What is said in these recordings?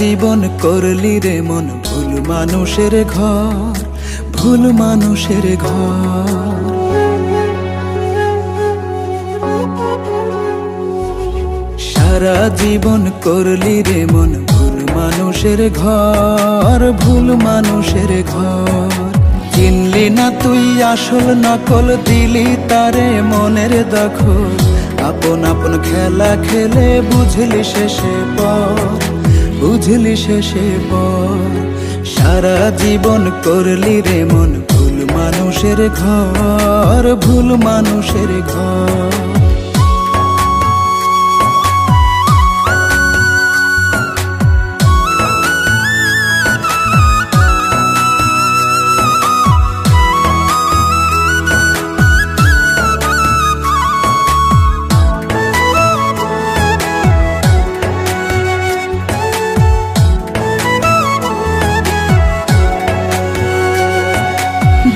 জীবন করলি রে মন ভুল মানুষের ঘর, ভুল মানুষের ঘর। সারা জীবন করলি রে মন ভুল মানুষের ঘর, ভুল মানুষের ঘর। চিনলি না তুই আসল নকল, দিলি তারে মনের দখল। আপন আপন খেলা খেলে বুঝলি শেষে পর, বুঝলি শেষে পর। সারা জীবন করলি রে মন ভুল মানুষের ঘর, ভুল মানুষের ঘর।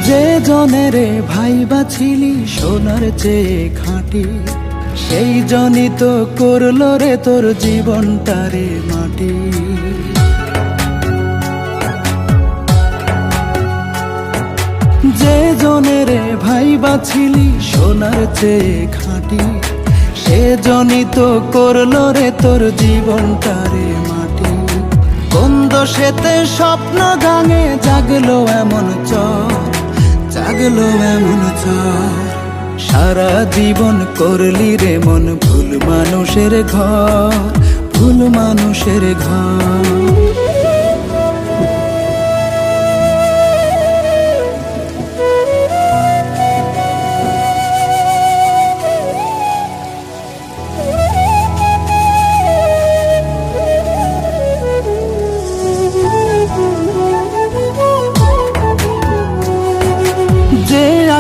যে জনের ভাইবা ছিলি সোনার চেয়ে খাঁটি, সেই জনই তো করলো রে তোর জীবনটারে মাটি। যে জনের ভাইবা ছিলি সোনার চেয়ে খাঁটি, সে জনই তো করলো রে তোর জীবনটারে মাটি। কোন দোষেতে স্বপ্ন গাঙে জাগলো এমন চর, জাগলো এমন চর। সারা জীবন করলি রে মন ভুল মানুষের ঘর, ভুল মানুষের ঘর।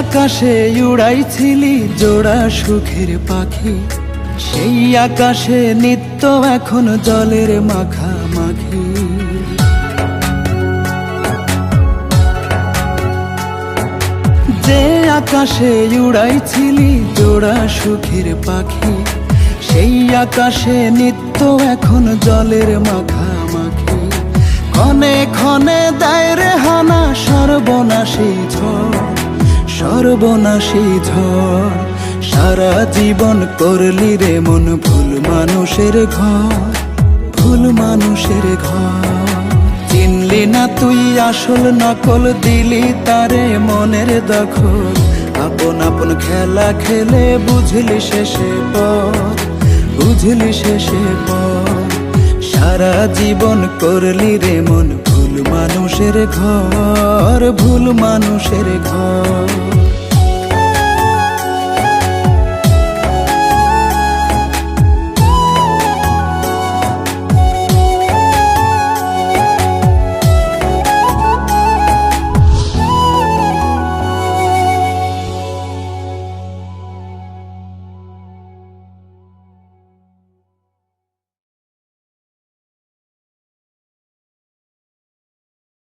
আকাশে উড়াইছিলি জোড়া সুখের পাখি, সেই আকাশে নিত্য এখন জলের মাখামাখি। যে আকাশে উড়াইছিলি জোড়া সুখের পাখি, সেই আকাশে নিত্য এখন জলের মাখামাখি। ক্ষণে ক্ষণে দেয় রে হানা সর্বনাশী ঝড়, সর্বনাশী ঝড়। সারা জীবন করলি রে মন ভুল মানুষের ঘর, ভুল মানুষের ঘর। চিনলি না তুই আসল নকল, দিলি তারে মনের দখল। আপন আপন খেলা খেলে বুঝলি শেষে পর, বুঝলি শেষে পর। সারা জীবন করলি রে মন ভুল মানুষের ঘর, ভুল মানুষের ঘর।